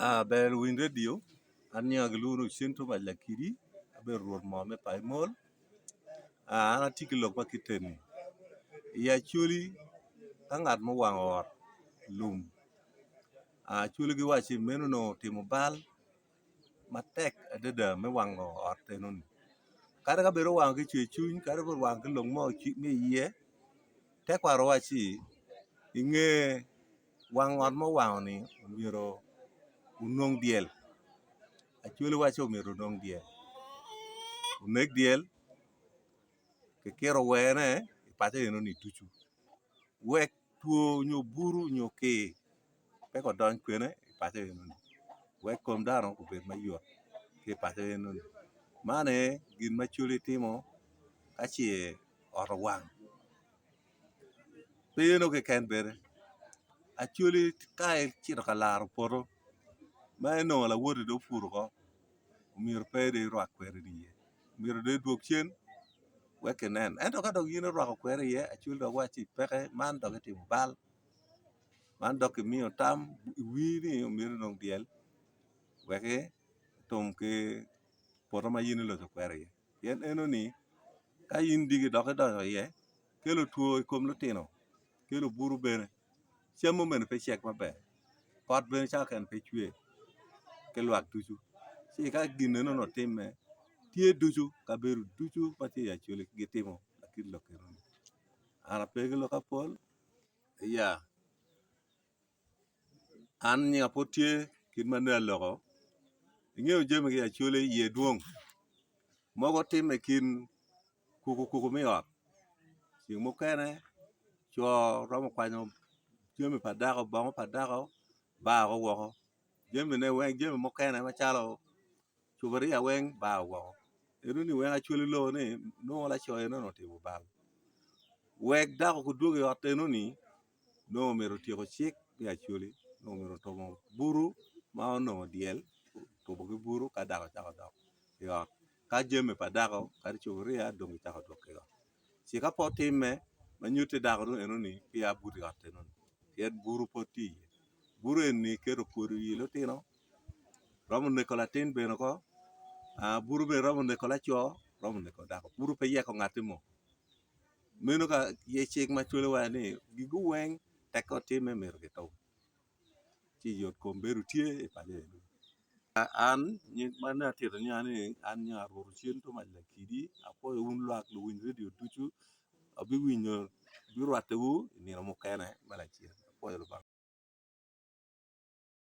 Ber winy radio an nyaka luoro chenro ma lakiri aber ruoth mo me pa mol an atiki lok ma kiteni ya chuli ka ng'at mowang'o ot lum chuli gi wachi meno no timo bal matek adada me wang'o ot tenoni kata ka bero wang'o gi chwe chuny kata bero wang'o gi lok mo mi yie tek waro wachi ing'e wang' ot mowang'o ni omiro unong' diel achuli wacho omiro unong' diel oneg diel kikiro wene ipache eno ni tuchu wek tuo nyo buru nyo ki pek odonj kwene ipache eno ni wek kom dano obed mayot kipache eno ni mane gin ma chuli timo ka che ot owang' peno keken bene achuli ka icito ka laro poto ma inong'o lawoti do puro ko omiro pe de rwak kweri iye omiro de dwog chen wek inen ento ka dong in irwako kweri iye achuli dok wachi peke man dok itimo bal man dok imiyo tam iwi ni omiro inong' diel weki tum ki poto ma in iloso kweri iye pien eno ni ka in diki dok idonjo iye kelo tuo i kom lutino kelo buru bene chiemo bene pe chiek maber koth bene chak en pe chwe ki lwak tuchu ci ka gin eno no time tye ducu kabedo ducu ma tye i achuli gitimo lakini lok eno ni an apegi lok apol an nyinga pod tye kit mane aloko ing'eyo jami gi achuli iye dwong' mogo time kin kuku mi ot ceng' mokene co romo kwanyo jami pa dako bongo pa dako bao woko jamine weng jami mokene macalo cuburia weng bao woko eno ni weng achuli lo ni nwongo laco eno no timo bal wek dako koduogo i ot eno ni nwongo miro tyeko cik mi achuli nwongo miro tumo buru ma onong'o diel tumo ki buru ka dako cako dok i ot ka jami pa dako kadi cuburia dong cako dok i ot ci ka po time ma nyuti dako eno ni pia but i ot eno ni pien buru pod tye iye buru eni kelo okuodo i wi lutino romo neko latin bene oko buru bene romo neko laco romo neko dako buru pe yeko ng'ati mo meno ka ye cik ma chuli wa ni gigo weng tek ko time miro gitum ci yot kom bedo tye i pache eno an mane atito ni an nya ruto chenro ma lakiri apoyo un lwak luwiny radio ducu abi winyo bi rwateu i nino mukene me acel apoyo